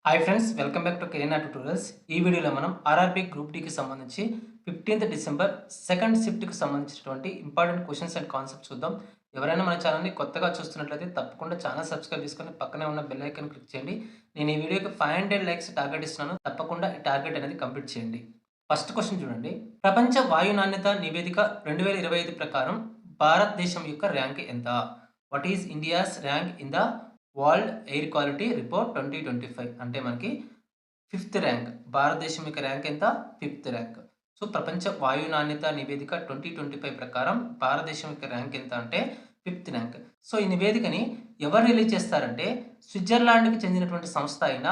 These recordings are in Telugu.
Hi friends, welcome back to KNR tutorials. ఈ వీడియోలో మనం ఆర్ఆర్బీ గ్రూప్ డీకి సంబంధించి 15th డిసెంబర్ సెకండ్ షిఫ్ట్కి సంబంధించినటువంటి ఇంపార్టెంట్ క్వశ్చన్స్ అండ్ కాన్సెప్ట్స్ చూద్దాం. ఎవరైనా మన ఛానల్ని కొత్తగా చూస్తున్నట్లయితే తప్పకుండా ఛానల్ సబ్స్క్రైబ్ చేసుకొని పక్కనే ఉన్న బెల్ ఐకాన్ క్లిక్ చేయండి. నేను ఈ వీడియోకి 500 లైక్స్ టార్గెట్ ఇస్తున్నాను. తప్పకుండా ఈ టార్గెట్ అనేది కంప్లీట్ చేయండి. ఫస్ట్ క్వశ్చన్ చూడండి. ప్రపంచ వాయు నాణ్యత నివేదిక 2025 ప్రకారం భారతదేశం యొక్క ర్యాంక్ ఎంత? What is India's rank in the world air quality report 2025? అంటే మనకి ఫిఫ్త్ ర్యాంక్. భారతదేశం యొక్క ర్యాంక్ ఎంత? Fifth rank. సో ప్రపంచ వాయు నాణ్యత నివేదిక 2025 ప్రకారం భారతదేశం యొక్క ర్యాంక్ ఎంత అంటే ఫిఫ్త్ ర్యాంక్. సో ఈ నివేదికని ఎవరు రిలీజ్ చేస్తారంటే స్విట్జర్లాండ్కి చెందినటువంటి సంస్థ అయిన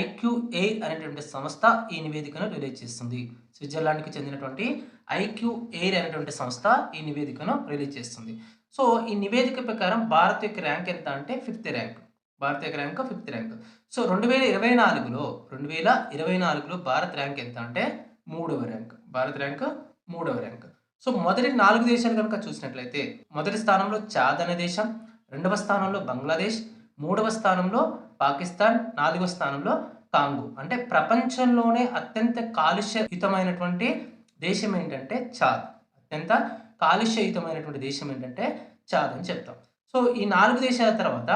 ఐక్యూఏ అనేటువంటి సంస్థ ఈ నివేదికను రిలీజ్ చేస్తుంది. స్విట్జర్లాండ్కి చెందినటువంటి ఐక్యూఏ అనేటువంటి సంస్థ ఈ నివేదికను రిలీజ్ చేస్తుంది. సో ఈ నివేదిక ప్రకారం భారత్ యొక్క ర్యాంక్ ఎంత అంటే ఫిఫ్త్ ర్యాంక్. భారత్ యొక్క ర్యాంక్ ఫిఫ్త్ ర్యాంక్. సో 2024లో భారత్ ర్యాంక్ ఎంత అంటే మూడవ ర్యాంక్. భారత్ ర్యాంక్ మూడవ ర్యాంక్. సో మొదటి 4 దేశాలు కనుక చూసినట్లయితే మొదటి స్థానంలో చాద్ అనే దేశం, రెండవ స్థానంలో బంగ్లాదేశ్, మూడవ స్థానంలో పాకిస్తాన్, నాలుగవ స్థానంలో కాంగో. అంటే ప్రపంచంలోనే అత్యంత కాలుష్యయుతమైనటువంటి దేశం ఏంటంటే చాద్. అత్యంత కాలుష్యయుతమైనటువంటి దేశం ఏంటంటే చాద్ అని చెప్తాం. సో ఈ 4 దేశాల తర్వాత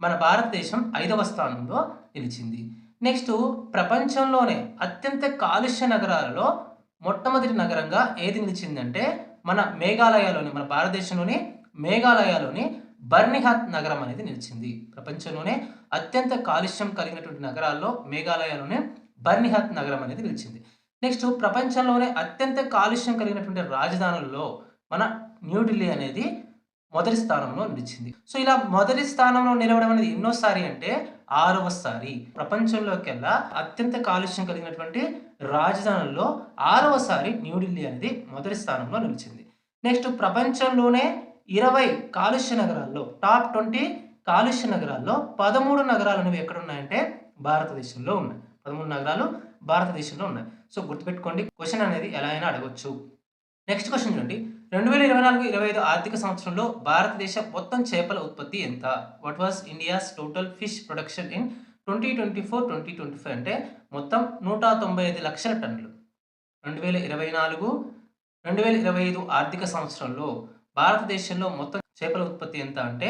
మన భారతదేశం 5వ స్థానంలో నిలిచింది. నెక్స్ట్ ప్రపంచంలోనే అత్యంత కాలుష్య నగరాలలో మొట్టమొదటి నగరంగా ఏది నిలిచిందంటే మన భారతదేశంలోని మేఘాలయలోని బర్నిహాత్ నగరం అనేది నిలిచింది. ప్రపంచంలోనే అత్యంత కాలుష్యం కలిగినటువంటి నగరాల్లో మేఘాలయలోనే బర్నిహాత్ నగరం అనేది నిలిచింది. నెక్స్ట్ ప్రపంచంలోనే అత్యంత కాలుష్యం కలిగినటువంటి రాజధానుల్లో మన న్యూఢిల్లీ అనేది మొదటి స్థానంలో నిలిచింది. సో ఇలా మొదటి స్థానంలో నిలవడం అనేది ఎన్నోసారి అంటే 6వసారి. ప్రపంచంలోకెల్లా అత్యంత కాలుష్యం కలిగినటువంటి రాజధానుల్లో 6వసారి న్యూఢిల్లీ అనేది మొదటి స్థానంలో నిలిచింది. నెక్స్ట్ ప్రపంచంలోనే 20 కాలుష్య నగరాల్లో టాప్ 20 కాలుష్య నగరాల్లో 13 నగరాలు అనేవి ఎక్కడ ఉన్నాయంటే భారతదేశంలో ఉన్నాయి. 13 నగరాలు భారతదేశంలో ఉన్నాయి. సో గుర్తుపెట్టుకోండి, క్వశ్చన్ అనేది ఎలా అయినా అడగొచ్చు. నెక్స్ట్ క్వశ్చన్ చూడండి. 2024-25 ఆర్థిక సంవత్సరంలో భారతదేశ మొత్తం చేపల ఉత్పత్తి ఎంత? What was India's total fish production in 2024-2025? అంటే మొత్తం 195 లక్షల టన్నులు. 2024-2025 ఆర్థిక సంవత్సరంలో భారతదేశంలో మొత్తం చేపల ఉత్పత్తి ఎంత అంటే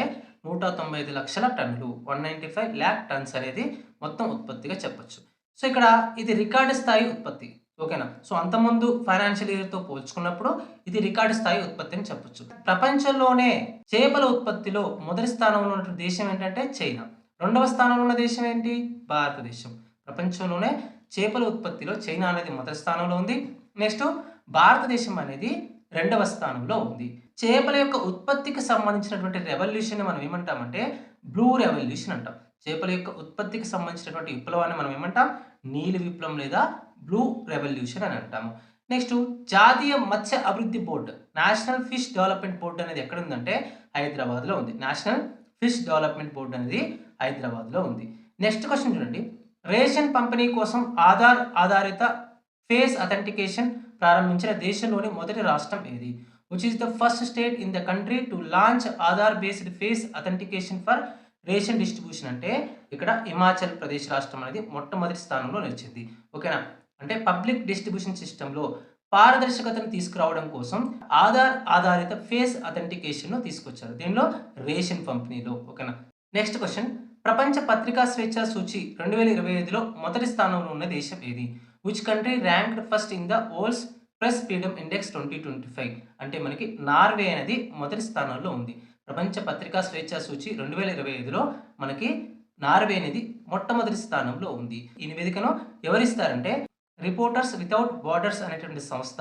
195 లక్షల టన్నులు. 195 lakh టన్స్ అనేది మొత్తం ఉత్పత్తిగా చెప్పొచ్చు. సో ఇక్కడ ఇది రికార్డు స్థాయి ఉత్పత్తి. ఓకేనా? సో అంతకుముందు ఫైనాన్షియల్ ఇయర్తో పోల్చుకున్నప్పుడు ఇది రికార్డు స్థాయి ఉత్పత్తి అని చెప్పొచ్చు. ప్రపంచంలోనే చేపల ఉత్పత్తిలో మొదటి స్థానంలో ఉన్న దేశం ఏంటంటే చైనా. రెండవ స్థానంలో ఉన్న దేశం ఏంటి? భారతదేశం. ప్రపంచంలోనే చేపల ఉత్పత్తిలో చైనా అనేది మొదటి స్థానంలో ఉంది. నెక్స్ట్ భారతదేశం అనేది రెండవ స్థానంలో ఉంది. చేపల యొక్క ఉత్పత్తికి సంబంధించినటువంటి రెవల్యూషన్ మనం ఏమంటామంటే బ్లూ రెవల్యూషన్ అంటాం. చేపల యొక్క ఉత్పత్తికి సంబంధించినటువంటి విప్లవాన్ని మనం ఏమంటాం? నీలి విప్లవం లేదా బ్లూ రెవల్యూషన్ అని అంటాము. నెక్స్ట్ జాతీయ మత్స్య అభివృద్ధి board, national fish development board అనేది ఎక్కడ ఉందంటే హైదరాబాద్లో ఉంది. నేషనల్ ఫిష్ డెవలప్మెంట్ బోర్డు అనేది హైదరాబాద్లో ఉంది. నెక్స్ట్ క్వశ్చన్ చూడండి. రేషన్ పంపిణీ కోసం ఆధార్ ఆధారిత ఫేస్ అథెంటికేషన్ ప్రారంభించిన దేశంలోని మొదటి రాష్ట్రం ఏది? Which is the first state in the country to launch Aadhaar based face authentication for ration distribution? అంటే ఇక్కడ హిమాచల్ ప్రదేశ్ రాష్ట్రం అనేది మొట్టమొదటి స్థానంలో నిలిచింది. ఓకేనా? అంటే పబ్లిక్ డిస్ట్రిబ్యూషన్ సిస్టంలో పారదర్శకతను తీసుకురావడం కోసం ఆధార్ ఆధారిత ఫేస్ అథెంటికేషన్ను తీసుకొచ్చారు. దీనిలో రేషన్ పంపిణీలో. ఓకేనా? Next question. ప్రపంచ పత్రికా స్వేచ్ఛ సూచి 2025లో మొదటి స్థానంలో ఉన్న దేశం ఏది? Which country ranked first in the world's press freedom index 2025? అంటే మనకి నార్వే అనేది మొదటి స్థానంలో ఉంది. ప్రపంచ పత్రికా స్వేచ్ఛ సూచి 2025లో మనకి నార్వే అనేది మొట్టమొదటి స్థానంలో ఉంది. ఈ నివేదికను ఎవరిస్తారంటే రిపోర్టర్స్ వితౌట్ బార్డర్స్ అనేటువంటి సంస్థ.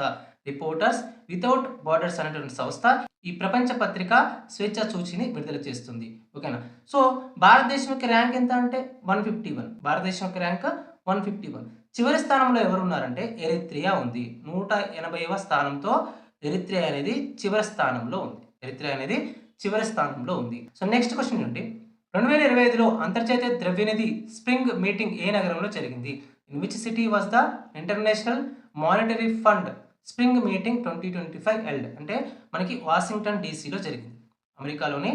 రిపోర్టర్స్ వితౌట్ బార్డర్స్ అనేటువంటి సంస్థ ఈ ప్రపంచ పత్రికా స్వేచ్ఛ సూచిని విడుదల చేస్తుంది. ఓకేనా? సో భారతదేశం యొక్క ర్యాంక్ ఎంత అంటే 151. భారతదేశం యొక్క ర్యాంక్ 151. చివరి స్థానంలో ఎవరున్నారంటే ఎరిత్రియా ఉంది. 180వ స్థానంతో ఎరిత్రియా అనేది చివరి స్థానంలో ఉంది. ఎరిత్రియా అనేది చివరి స్థానంలో ఉంది. సో నెక్స్ట్ క్వశ్చన్ చూడండి. 2025లో అంతర్జాతీయ ద్రవ్యనిధి స్ప్రింగ్ మీటింగ్ ఏ నగరంలో జరిగింది? In which city was the international monetary fund spring meeting 2025 held? అంటే మనకి వాషింగ్టన్ డీసీలో జరిగింది. అమెరికాలోని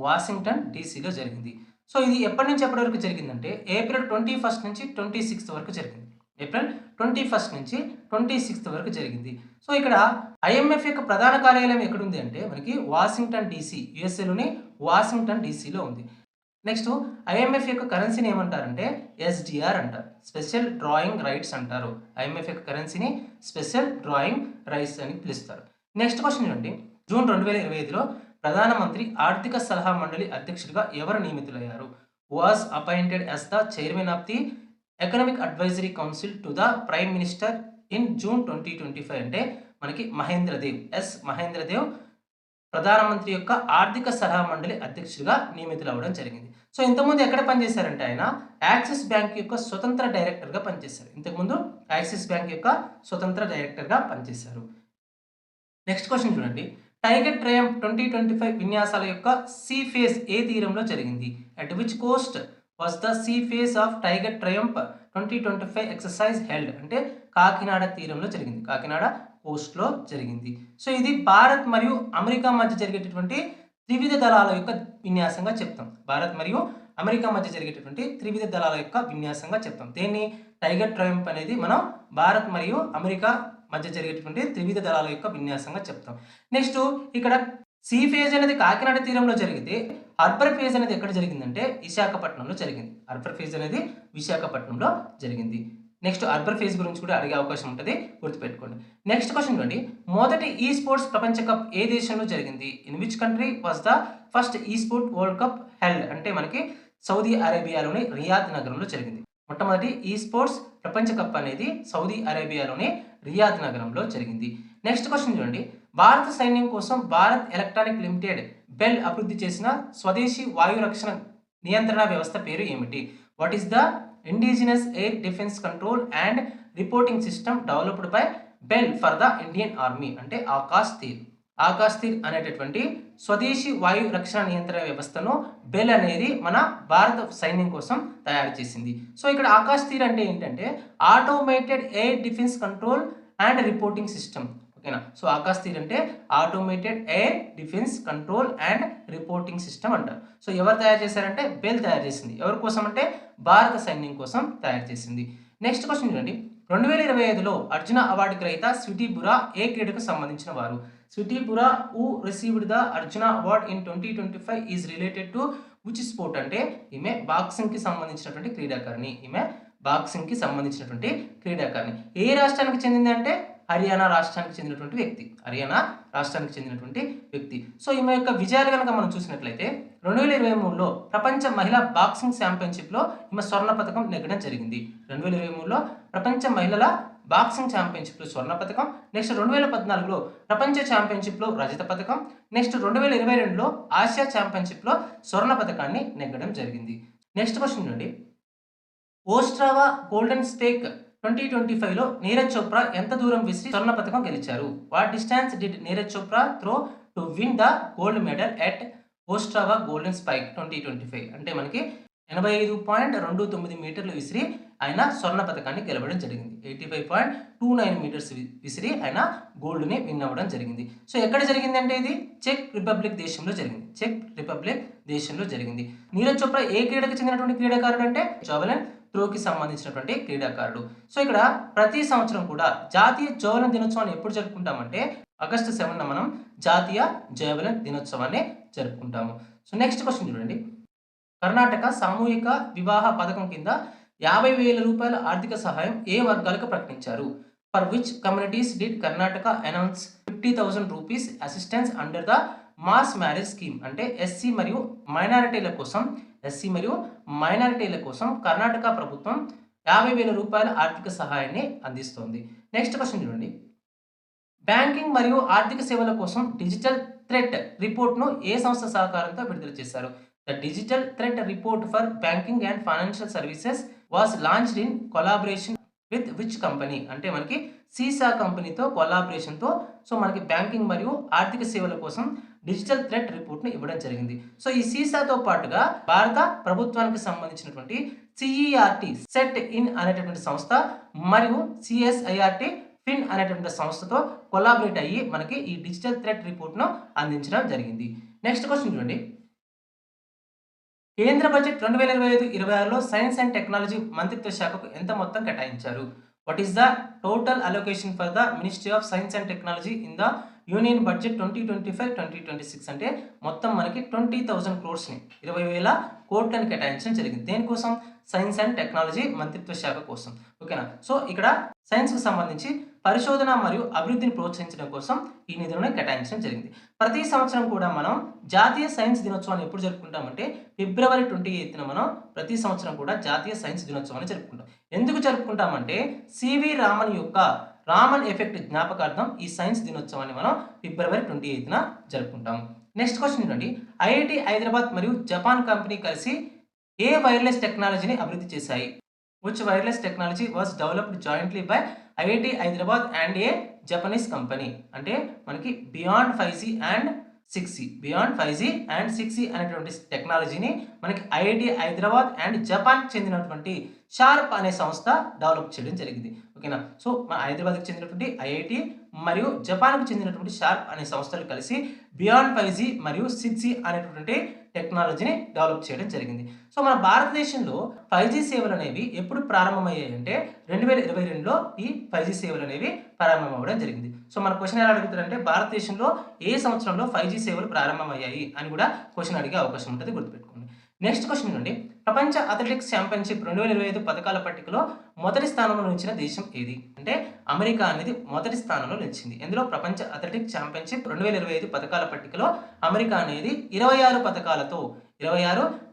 వాషింగ్టన్ డీసీలో జరిగింది. సో ఇది ఎప్పటి నుంచి ఎప్పటి వరకు జరిగిందంటే ఏప్రిల్ 21 నుంచి 26 వరకు జరిగింది. ఏప్రిల్ 21 నుంచి 26 వరకు జరిగింది. సో ఇక్కడ ఐఎంఎఫ్ యొక్క ప్రధాన కార్యాలయం ఎక్కడుంది అంటే మనకి వాషింగ్టన్ డీసీ, యూఎస్ఏలోని వాషింగ్టన్ డీసీలో ఉంది. నెక్స్ట్ ఐఎంఎఫ్ యొక్క కరెన్సీని ఏమంటారంటే ఎస్డిఆర్ అంటారు. స్పెషల్ డ్రాయింగ్ రైట్స్ అంటారు. ఐఎంఎఫ్ యొక్క కరెన్సీని స్పెషల్ డ్రాయింగ్ రైట్స్ అని పిలుస్తారు. నెక్స్ట్ క్వశ్చన్ చూడండి. జూన్ 2025లో ప్రధానమంత్రి ఆర్థిక సలహా మండలి అధ్యక్షుడిగా ఎవరు నియమితులయ్యారు? Was appointed as the chairman of the economic advisory council to the prime minister in June 2025 అంటే మనకి మహేంద్రదేవ్ ప్రధానమంత్రి యొక్క ఆర్థిక సలహా మండలి అధ్యక్షుడిగా నియమితులవ్వడం జరిగింది. సో ఇంతకుముందు ఎక్కడ పనిచేశారంటే ఆయన యాక్సిస్ బ్యాంక్ యొక్క స్వతంత్ర డైరెక్టర్గా పనిచేశారు. ఇంతకుముందు యాక్సిస్ బ్యాంక్ యొక్క స్వతంత్ర డైరెక్టర్గా పనిచేశారు. నెక్స్ట్ క్వశ్చన్ చూడండి. టైగర్ ట్రయంఫ్ 2025 విన్యాసాల యొక్క సీ ఫేజ్ ఏ తీరంలో జరిగింది? At which coast was the sea phase of tiger triumph 2025 exercise held అంటే కాకినాడ తీరంలో జరిగింది. కాకినాడ కోస్ట్లో జరిగింది. సో ఇది భారత్ మరియు అమెరికా మధ్య జరిగేటటువంటి త్రివిధ దళాల యొక్క విన్యాసంగా చెప్తాం. భారత్ మరియు అమెరికా మధ్య జరిగేటటువంటి త్రివిధ దళాల యొక్క విన్యాసంగా చెప్తాం. దీన్ని టైగర్ ట్రయంఫ్ అనేది మనం భారత్ మరియు అమెరికా మధ్య జరిగేటువంటి త్రివిధ దళాల యొక్క విన్యాసంగా చెప్తాం. నెక్స్ట్ ఇక్కడ సీ ఫేజ్ అనేది కాకినాడ తీరంలో జరిగితే అర్బర్ ఫేజ్ అనేది ఎక్కడ జరిగిందంటే విశాఖపట్నంలో జరిగింది. అర్బర్ ఫేజ్ అనేది విశాఖపట్నంలో జరిగింది. నెక్స్ట్ అర్బర్ ఫేజ్ గురించి కూడా అడిగే అవకాశం ఉంటుంది, గుర్తుపెట్టుకోండి. నెక్స్ట్ క్వశ్చన్ చూడండి. మొదటి ఈ స్పోర్ట్స్ ప్రపంచ కప్ ఏ దేశంలో జరిగింది? In which country was the first ఈ స్పోర్ట్ వరల్డ్ కప్ హెల్డ్ అంటే మనకి సౌదీ అరేబియాలోని రియాద్ నగరంలో జరిగింది. మొట్టమొదటి ఈ స్పోర్ట్స్ ప్రపంచ కప్ అనేది సౌదీ అరేబియాలోని రియాద్ నగరంలో జరిగింది. నెక్స్ట్ క్వశ్చన్ చూడండి. భారత సైన్యం కోసం భారత్ ఎలక్ట్రానిక్ లిమిటెడ్ బెల్ అభివృద్ధి చేసిన స్వదేశీ వాయు రక్షణ నియంత్రణ వ్యవస్థ పేరు ఏమిటి? What is the indigenous air defence control and reporting system developed by bell for the Indian army అంటే ఆకాశ్ తీర్ అనేటటువంటి స్వదేశీ వాయు రక్షణ నియంత్రణ వ్యవస్థను బెల్ అనేది మన భారత సైన్యం కోసం తయారు చేసింది. సో ఇక్కడ ఆకాశ్ తీర్ అంటే ఏంటంటే automated air defence control and reporting system. ఓకేనా? సో ఆకాశ్ తీర్ అంటే automated air defence control and reporting system అంటారు. సో ఎవరు తయారు చేశారంటే బెల్ తయారు చేసింది. ఎవరి కోసం అంటే భారత సైన్యం కోసం తయారు చేసింది. నెక్స్ట్ క్వశ్చన్ చూడండి. 2025లో అర్జున అవార్డు గ్రహీత స్వీటీ బురా ఏ క్రీడకు సంబంధించిన వారు? Sweety Boora who received the Arjuna award in 2025 is related to which sport అంటే ఈమె బాక్సింగ్కి సంబంధించినటువంటి క్రీడాకారిణి. ఏ రాష్ట్రానికి చెందింది అంటే హర్యానా రాష్ట్రానికి చెందినటువంటి వ్యక్తి. సో ఈమె యొక్క విజయాలు కనుక మనం చూసినట్లయితే 2023లో ప్రపంచ మహిళా బాక్సింగ్ ఛాంపియన్షిప్లో ఈమె స్వర్ణ పథకం నెగ్గడం జరిగింది. 2023లో ప్రపంచ మహిళల బాక్సింగ్ ఛాంపియన్షిప్లో స్వర్ణ పథకం. నెక్స్ట్ 2014లో ప్రపంచ ఛాంపియన్షిప్లో రజత పథకం. నెక్స్ట్ 2022లో ఆసియా ఛాంపియన్షిప్లో స్వర్ణ పథకాన్ని నెగ్గడం జరిగింది. నెక్స్ట్ క్వశ్చన్ చూడండి. ఓస్ట్రావా గోల్డెన్ స్పేక్ 2025లో నీరజ్ చోప్రా ఎంత దూరం విసిరి స్వర్ణ పథకం గెలిచారు? What distance did Neeraj Chopra throw to win the gold medal at Ostrava golden spike 2025 అంటే మనకి 85.29 మీటర్లు విసిరి ఆయన స్వర్ణ పథకాన్ని గెలవడం జరిగింది. 85.29 మీటర్స్ విసిరి ఆయన గోల్డ్ని విన్ అవ్వడం జరిగింది. సో ఎక్కడ జరిగింది అంటే ఇది చెక్ రిపబ్లిక్ దేశంలో జరిగింది. నీరజ్ చోప్రా ఏ క్రీడకు చెందినటువంటి క్రీడాకారుడు అంటే జావెలిన్ త్రోకి సంబంధించినటువంటి క్రీడాకారుడు. సో ఇక్కడ ప్రతి సంవత్సరం కూడా జాతీయ జావెలిన్ దినోత్సవాన్ని ఎప్పుడు జరుపుకుంటామంటే ఆగస్టు 7న మనం జాతీయ జావెలిన్ దినోత్సవాన్ని జరుపుకుంటాము. సో నెక్స్ట్ క్వశ్చన్ చూడండి. కర్ణాటక సామూహిక వివాహ పథకం కింద 50,000 రూపాయల ఆర్థిక సహాయం ఏ వర్గాలకు ప్రకటించారు? For which communities did Karnataka announce 50,000 rupees assistance under the mass marriage scheme అంటే ఎస్సీ మరియు మైనారిటీల కోసం కర్ణాటక ప్రభుత్వం 50,000 రూపాయల ఆర్థిక సహాయాన్ని అందిస్తోంది. నెక్స్ట్ క్వశ్చన్ చూడండి. బ్యాంకింగ్ మరియు ఆర్థిక సేవల కోసం డిజిటల్ థ్రెట్ రిపోర్ట్ను ఏ సంస్థ సహకారంతో విడుదల చేశారు? The digital threat report for banking and financial services was launched in collaboration with which company అంటే మనకి సీసా కంపెనీతో కొలాబరేషన్తో సో మనకి బ్యాంకింగ్ మరియు ఆర్థిక సేవల కోసం డిజిటల్ థ్రెట్ రిపోర్ట్ను ఇవ్వడం జరిగింది. సో ఈ సీసాతో పాటుగా భారత ప్రభుత్వానికి సంబంధించినటువంటి సిఈఆర్టీ సెట్ ఇన్ అనేటటువంటి సంస్థ మరియు సిఎస్ఐఆర్టీ ఫిన్ అనేటువంటి సంస్థతో కొలాబరేట్ అయ్యి మనకి ఈ డిజిటల్ థ్రెట్ రిపోర్ట్ను అందించడం జరిగింది. నెక్స్ట్ క్వశ్చన్ చూడండి. కేంద్ర బడ్జెట్ 2025-26లో సైన్స్ అండ్ టెక్నాలజీ మంత్రిత్వ శాఖకు ఎంత మొత్తం కేటాయించారు? What is the total allocation for the ministry of science and technology in the union budget 2025-2026 అంటే మొత్తం మనకి 20,000 క్రోర్స్‌ని 20,000 కోట్లని కేటాయించడం జరిగింది. దేనికోసం? సైన్స్ అండ్ టెక్నాలజీ మంత్రిత్వ శాఖ కోసం. ఓకేనా? సో ఇక్కడ సైన్స్‌కి సంబంధించి పరిశోధన మరియు అభివృద్ధిని ప్రోత్సహించడం కోసం ఈ నిధులను కేటాయించడం జరిగింది. ప్రతి సంవత్సరం కూడా మనం జాతీయ సైన్స్ దినోత్సవాన్ని ఎప్పుడు జరుపుకుంటామంటే ఫిబ్రవరి 28న మనం ప్రతి సంవత్సరం కూడా జాతీయ సైన్స్ దినోత్సవాన్ని జరుపుకుంటాం. ఎందుకు జరుపుకుంటామంటే సివి రామన్ యొక్క రామన్ ఎఫెక్ట్ జ్ఞాపకార్థం ఈ సైన్స్ దినోత్సవాన్ని మనం ఫిబ్రవరి 28న జరుపుకుంటాం. నెక్స్ట్ క్వశ్చన్ చూడండి. ఐఐటి హైదరాబాద్ మరియు జపాన్ కంపెనీ కలిసి ఏ వైర్లెస్ టెక్నాలజీని అభివృద్ధి చేశాయి? Which wireless technology was developed jointly by IIT Hyderabad and A Japanese company? అంటే మనకి beyond 5G and 6G beyond 5G and 6G అనేటువంటి టెక్నాలజీని మనకి ఐఐటి హైదరాబాద్ అండ్ జపాన్కి చెందినటువంటి షార్ప్ అనే సంస్థ డెవలప్ చేయడం జరిగింది. ఓకేనా? సో మన హైదరాబాద్కి చెందినటువంటి ఐఐటి మరియు జపాన్కి చెందినటువంటి షార్ప్ అనే సంస్థలు కలిసి బియాండ్ 5G మరియు 6G అనేటువంటి టెక్నాలజీని డెవలప్ చేయడం జరిగింది. సో మన భారతదేశంలో 5G సేవలు అనేవి ఎప్పుడు ప్రారంభమయ్యాయి అంటే 2022లో ఈ 5G సేవలు అనేవి ప్రారంభం అవ్వడం జరిగింది. సో మన క్వశ్చన్ ఎలా అడుగుతారంటే భారతదేశంలో ఏ సంవత్సరంలో 5G సేవలు ప్రారంభమయ్యాయి అని కూడా క్వశ్చన్ అడిగే అవకాశం ఉంటుంది, గుర్తుపెట్టుకోండి. నెక్స్ట్ క్వశ్చన్ నుండి ప్రపంచ అథ్లెటిక్స్ ఛాంపియన్షిప్ 2025 పథకాల పట్టికలో మొదటి స్థానంలో నిలిచిన దేశం ఏది? అంటే అమెరికా అనేది మొదటి స్థానంలో నిలిచింది. ఇందులో ప్రపంచ అథ్లెటిక్స్ ఛాంపియన్షిప్ 2025 పథకాల పట్టికలో అమెరికా అనేది 26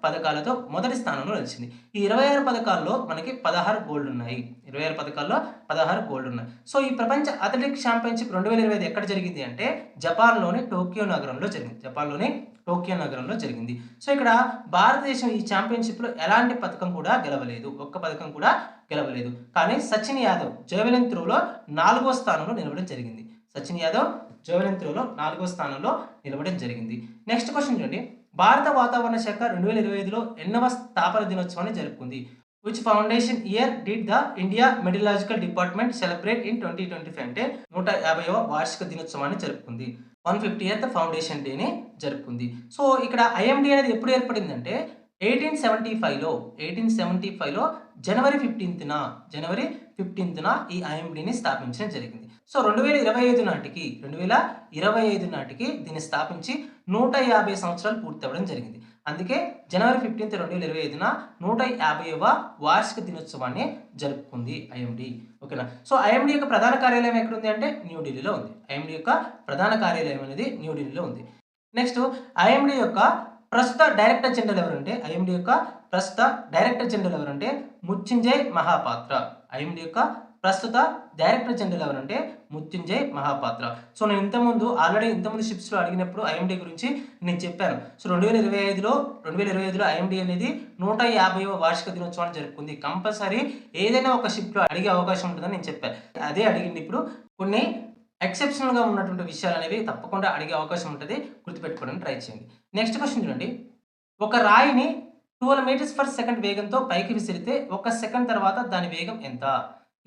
పథకాలతో మొదటి స్థానంలో నిలిచింది. ఈ 26 పథకాల్లో మనకి 16 గోల్డ్ ఉన్నాయి. 26 పథకాల్లో 16 గోల్డ్ ఉన్నాయి. సో ఈ ప్రపంచ అథ్లెటిక్స్ ఛాంపియన్షిప్ 2025 ఎక్కడ జరిగింది అంటే జపాన్లోని టోక్యో నగరంలో జరిగింది. సో ఇక్కడ భారతదేశం ఈ ఛాంపియన్షిప్లో ఎలాంటి పథకం కూడా గెలవలేదు. ఒక్క పథకం కూడా గెలవలేదు. కానీ సచిన్ యాదవ్ జావెలిన్ త్రోలో 4వ స్థానంలో నిలవడం జరిగింది. నెక్స్ట్ క్వశ్చన్ చూడండి. భారత వాతావరణ శాఖ 2025లో ఎన్నవ స్థాపన దినోత్సవాన్ని జరుపుకుంది? Which foundation year did the India meteorological department celebrate in 2025 అంటే 150వ వార్షిక దినోత్సవాన్ని జరుపుకుంది. 150th ఫౌండేషన్ డేని జరుపుకుంది. సో ఇక్కడ ఐఎండి అనేది ఎప్పుడు ఏర్పడిందంటే 1875లో జనవరి 15న ఈ ఐఎండిని స్థాపించడం జరిగింది. సో 2025 నాటికి దీన్ని స్థాపించి 150 సంవత్సరాలు పూర్తి అవ్వడం జరిగింది. అందుకే జనవరి 15, 2025న 150వ వార్షిక దినోత్సవాన్ని జరుపుకుంది ఐఎండి. ఓకేనా? సో ఐఎండి యొక్క ప్రధాన కార్యాలయం ఎక్కడుంది అంటే న్యూఢిల్లీలో ఉంది. ఐఎండి యొక్క ప్రధాన కార్యాలయం అనేది న్యూఢిల్లీలో ఉంది. నెక్స్ట్ ఐఎండి యొక్క ప్రస్తుత డైరెక్టర్ జనరల్ ఎవరంటే మృత్యుంజయ్ మహాపాత్ర. ఐఎండి యొక్క ప్రస్తుత డైరెక్టర్ జనరల్ ఎవరంటే మృత్యుంజయ్ మహాపాత్ర. సో నేను ఇంతకుముందు షిప్స్లో అడిగినప్పుడు ఐఎండి గురించి నేను చెప్పాను. సో 2025లో ఐఎండి అనేది 150వ వార్షిక దినోత్సవాన్ని జరుపుకుంది. కంపల్సరీ ఏదైనా ఒక షిప్లో అడిగే అవకాశం ఉంటుందని నేను చెప్పాను. అదే అడిగింది. ఇప్పుడు కొన్ని ఎక్సెప్షనల్గా ఉన్నటువంటి విషయాలు అనేవి తప్పకుండా అడిగే అవకాశం ఉంటుంది, గుర్తుపెట్టుకోవడానికి ట్రై చేయండి. నెక్స్ట్ క్వశ్చన్ చూడండి. ఒక రాయిని 12 మీటర్స్ పర్ సెకండ్ వేగంతో పైకి విసిరితే 1 సెకండ్ తర్వాత దాని వేగం ఎంత?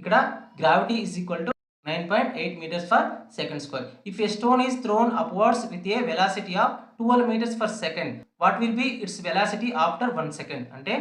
ఇక్కడ gravity is equal to 9.8 meters per second square. If a stone is thrown upwards with a velocity of 12 meters per second, what will be its velocity after 1 second? అంటే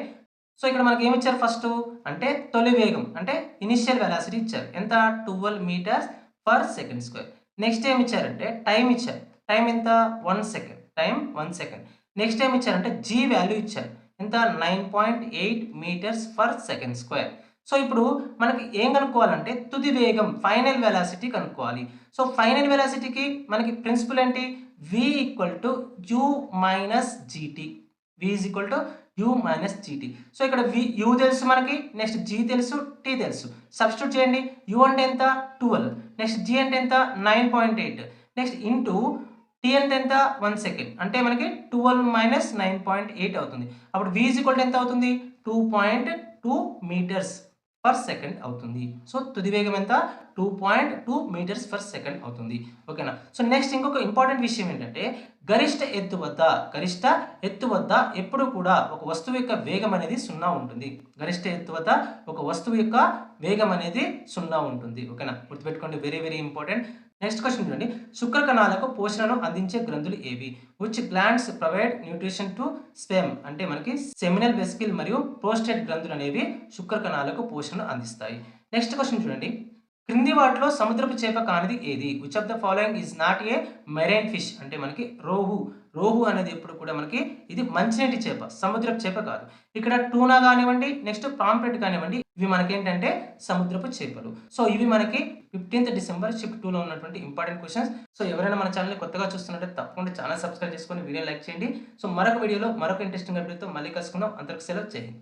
సో ఇక్కడ మనకి ఏమి ఇచ్చారు? ఫస్ట్ అంటే తొలి వేగం అంటే ఇనిషియల్ వెలాసిటీ ఇచ్చారు. ఎంత? 12 meters per second square. Next ఏమి ఇచ్చారంటే టైం ఇచ్చారు. టైం ఎంత? 1 second. Time 1 second. నెక్స్ట్ ఏమి ఇచ్చారంటే జీ వాల్యూ ఇచ్చారు. ఎంత? 9.8 meters per second square. So ఇప్పుడు మనకి ఏం కనుక్కోవాలంటే తుది వేగం, ఫైనల్ వెలాసిటీ కనుక్కోవాలి. సో ఫైనల్ వెలాసిటీకి మనకి ప్రిన్సిపల్ ఏంటి? v = u - gt. v = u - gt. So ఇక్కడ u తెలుసు మనకి, నెక్స్ట్ g తెలుసు, t తెలుసు. సబ్స్టిట్యూట్ చేయండి. u అంటే ఎంత? 12. నెక్స్ట్ g అంటే ఎంత? 9.8. నెక్స్ట్ ఇంటూ t అంటే ఎంత? 1 సెకండ్. అంటే మనకి 12 - 9.8 అవుతుంది. అప్పుడు v = ఎంత అవుతుంది? 2.2 meters per second అవుతుంది. సో తుది వేగం ఎంత? 2.2 meters per second అవుతుంది. ఓకేనా? సో నెక్స్ట్ ఇంకొక ఇంపార్టెంట్ విషయం ఏంటంటే గరిష్ట ఎత్తు వద్ద ఎప్పుడు కూడా ఒక వస్తువు యొక్క వేగం అనేది 0 ఉంటుంది. గరిష్ట ఎత్తు వద్ద ఒక వస్తువు యొక్క వేగం అనేది 0 ఉంటుంది. ఓకేనా? గుర్తుపెట్టుకోండి, very very important. Next question చూడండి. శుక్ర కణాలకు పోషణను అందించే గ్రంథులు ఏవి? Which glands provide nutrition to sperm? అంటే మనకి సెమినల్ వెసికిల్ మరియు ప్రోస్టేట్ గ్రంథులు అనేవి శుక్ర కణాలకు పోషణను అందిస్తాయి. నెక్స్ట్ క్వశ్చన్ చూడండి. క్రింది వాటిలో సముద్రపు చేప కానిది ఏది? Which of the following is not a marine fish? అంటే మనకి రోహు అనేది ఎప్పుడు కూడా మనకి ఇది మంచినీటి చేప, సముద్రపు చేప కాదు. ఇక్కడ టూనా కానివ్వండి, నెక్స్ట్ పాంప్లెట్ కానివ్వండి, ఇవి మనకి ఏంటంటే సముద్రపు చేపలు. సో ఇవి మనకి 15th డిసెంబర్ షిఫ్ట్ 2లో ఉన్నటువంటి ఇంపార్టెంట్ క్వశ్చన్స్. సో ఎవరైనా మన ఛానల్ని కొత్తగా చూస్తున్నట్టే తప్పకుండా ఛానల్ సబ్స్క్రైబ్ చేసుకొని వీడియో లైక్ చేయండి. సో మరొక వీడియోలో మరొక ఇంట్రెస్టింగ్ అప్డేట్తో మళ్ళీ కలుసుకుందాం. అందరికి సెలవు. జై హింద్.